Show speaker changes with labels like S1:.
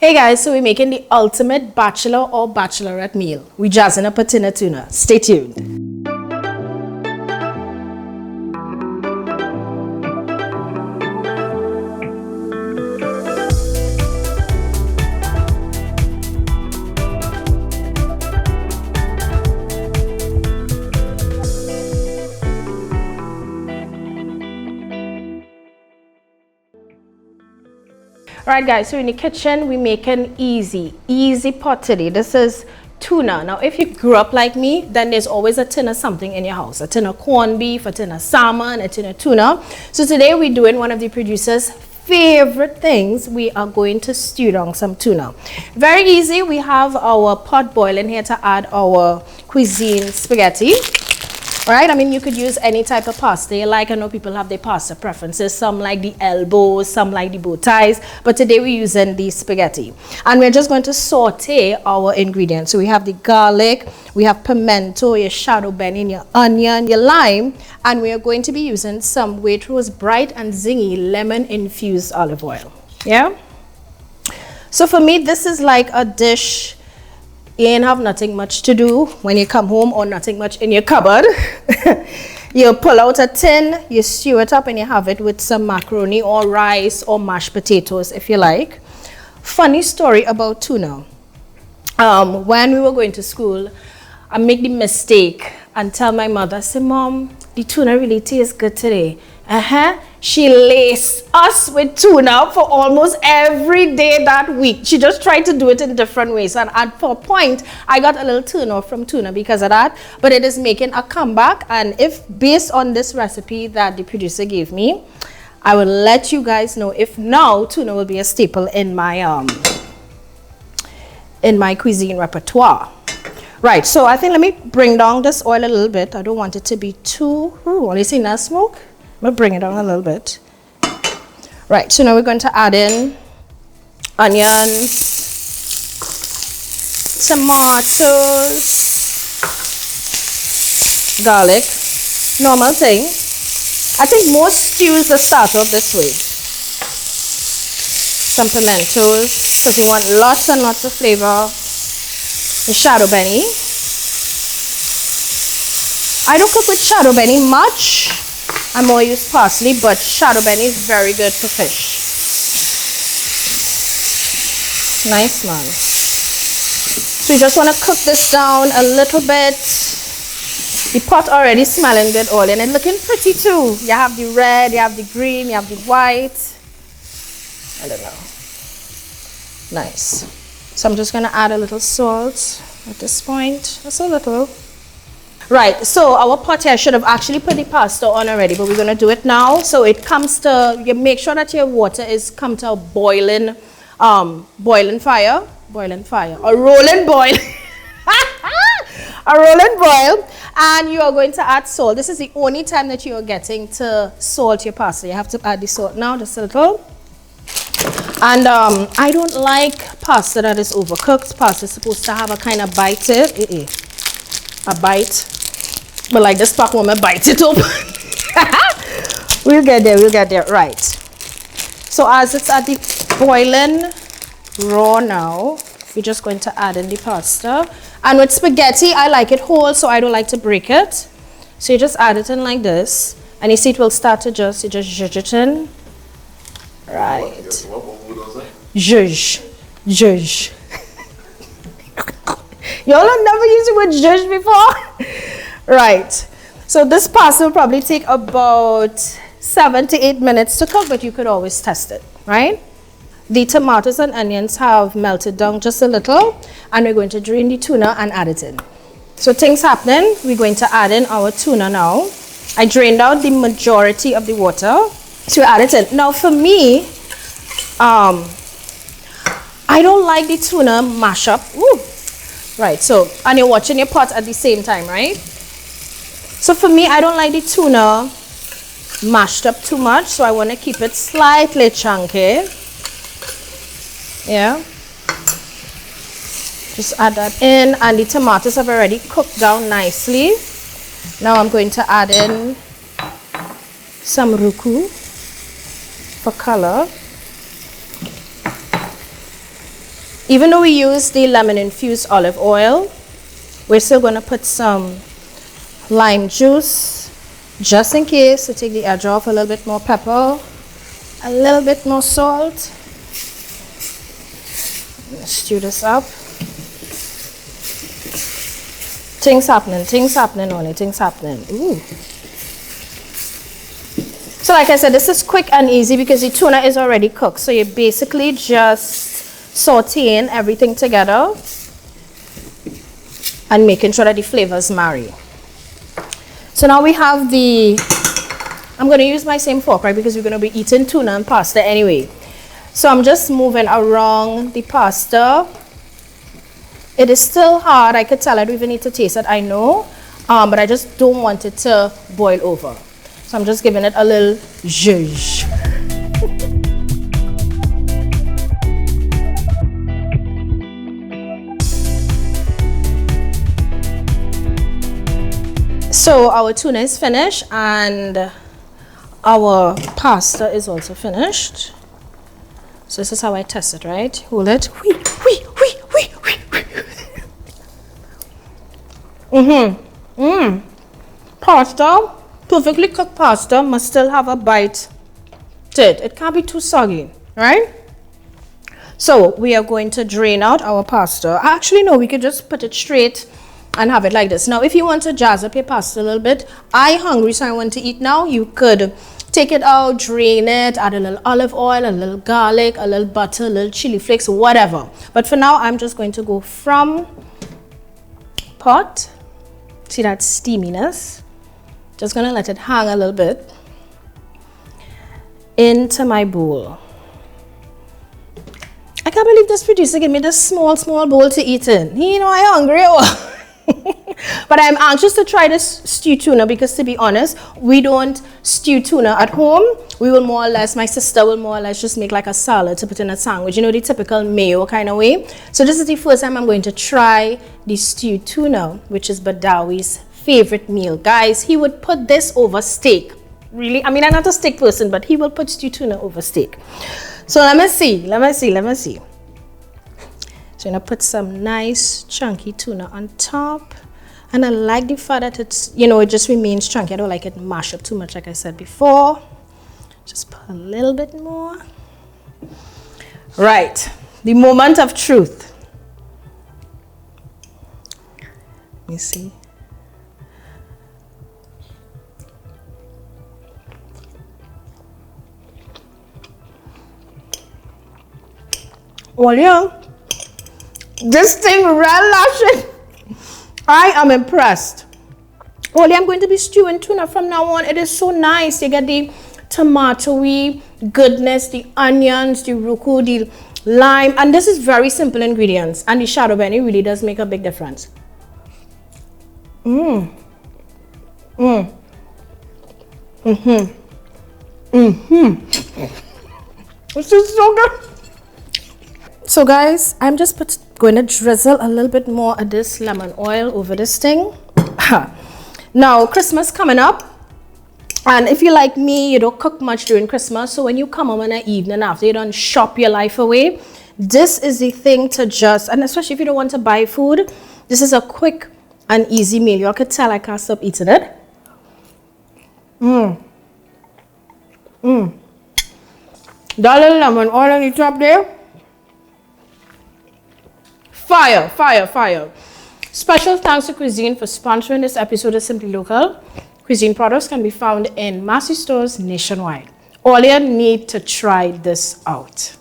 S1: Hey guys, so we're making the ultimate bachelor or bachelorette meal. We're jazzing up a tin of tuna. Stay tuned. Alright guys, so in the kitchen we're making easy pot today. This is tuna. Now if you grew up like me, then there's always a tin of something in your house. A tin of corned beef, a tin of salmon, a tin of tuna. So today we're doing one of the producer's favorite things. We are going to stew down some tuna. Very easy. We have our pot boiling here to add our cuisine spaghetti. Right? I mean, you could use any type of pasta you like. I know people have their pasta preferences. Some like the elbows, some like the bow ties. But today we're using the spaghetti. And we're just going to saute our ingredients. So we have the garlic, we have pimento, your shadow benny, your onion, your lime. And we are going to be using some Waitrose bright and zingy lemon infused olive oil. Yeah? So for me, this is like a dish. You ain't have nothing much to do when you come home or nothing much in your cupboard. You pull out a tin, you stew it up and you have it with some macaroni or rice or mashed potatoes if you like. Funny story about tuna. When we were going to school, I make the mistake and tell my mother, I say, Mom, the tuna really tastes good today. She laced us with tuna for almost every day that week. She just tried to do it in different ways. And for a point, I got a little turn off from tuna because of that. But it is making a comeback. And if based on this recipe that the producer gave me, I will let you guys know if now tuna will be a staple in my cuisine repertoire. Right, so I think let me bring down this oil a little bit. I don't want it to be too, you see that smoke? I'm going to bring it down a little bit. Right, so now we're going to add in onions, tomatoes, garlic, normal thing. I think most stews are start off this way. Some pimentos, because we want lots and lots of flavor. The shadow benny. I don't cook with shadow benny much. I more use parsley, but shadow benny is very good for fish. Nice, man. So you just want to cook this down a little bit. The pot already smelling good oil and it's looking pretty too. You have the red, you have the green, you have the white. I don't know. Nice. So I'm just going to add a little salt at this point. Just a little. Right, so our pot here should have actually put the pasta on already, but we're going to do it now. So it comes to, you make sure that your water is come to a boiling fire, a rolling boil, a rolling boil, and you are going to add salt. This is the only time that you are getting to salt your pasta. You have to add the salt now, just a little. And I don't like pasta that is overcooked. Pasta is supposed to have a kind of bite to it. A bite. But like this pack woman bite it open. We'll get there. Right. So as it's at the boiling raw now, we're just going to add in the pasta. And with spaghetti, I like it whole, so I don't like to break it. So you just add it in like this. And you see it will start to you just zhuzh it in. Right. Zhuzh. Y'all have never used the word zhuzh before? Right. So this pasta will probably take about 7 to 8 minutes to cook, but you could always test it, right? The tomatoes and onions have melted down just a little, and we're going to drain the tuna and add it in. So things happening, we're going to add in our tuna now. I drained out the majority of the water, so we add it in. Now for me, I don't like the tuna mash up. Ooh. Right, so, and you're watching your pot at the same time, right? So for me, I don't like the tuna mashed up too much, so I want to keep it slightly chunky. Yeah. Just add that in, and the tomatoes have already cooked down nicely. Now I'm going to add in some ruku for color. Even though we use the lemon-infused olive oil, we're still going to put some lime juice, just in case, to take the edge off. A little bit more pepper, a little bit more salt. Stew this up. Things happening, only things happening. Ooh. So like I said, this is quick and easy because the tuna is already cooked. So you're basically just sauteing everything together and making sure that the flavors marry. So now we have I'm going to use my same fork, right, because we're going to be eating tuna and pasta anyway. So I'm just moving around the pasta. It is still hard. I could tell. I don't even need to taste it, I know. But I just don't want it to boil over. So I'm just giving it a little zhuzh. So our tuna is finished and our pasta is also finished. So this is how I test it, right? Hold it. Pasta, perfectly cooked pasta must still have a bite to it. It can't be too soggy, right? So we are going to drain out our pasta. Actually, no, we could just put it straight and have it like this. Now, if you want to jazz up your pasta a little bit, I'm hungry, so I want to eat now. You could take it out, drain it, add a little olive oil, a little garlic, a little butter, a little chili flakes, whatever. But for now, I'm just going to go from pot. See that steaminess? Just gonna let it hang a little bit into my bowl. I can't believe this producer gave me this small bowl to eat in. You know, I'm hungry. But I'm anxious to try this stewed tuna because, to be honest, we don't stew tuna at home. We will more or less, my sister will more or less just make like a salad to put in a sandwich, you know, the typical mayo kind of way. So this is the first time I'm going to try the stewed tuna, which is Baidawi's favorite meal. Guys, he would put this over steak. Really? I mean, I'm not a steak person, but he will put stewed tuna over steak. So let me see. So I'm gonna put some nice chunky tuna on top. And I like the fact that it's, you know, it just remains chunky. I don't like it mashed up too much, like I said before. Just put a little bit more. Right, the moment of truth. Let me see. Well, yeah, this thing relishing. I am impressed. Well, I'm going to be stewing tuna from now on. It is so nice. You get the tomatoey goodness, the onions, the rucola, the lime, and this is very simple ingredients. And the shadow benny really does make a big difference. This is so good. So guys, I'm just going to drizzle a little bit more of this lemon oil over this thing. Now, Christmas coming up. And if you're like me, you don't cook much during Christmas. So when you come home in the evening after you don't shop your life away, this is the thing to just, and especially if you don't want to buy food, this is a quick and easy meal. You all could tell I can't stop eating it. That little lemon oil on the top there. Fire, fire, fire. Special thanks to Cuisine for sponsoring this episode of Simply Local. Cuisine products can be found in massy stores nationwide. All you need to try this out.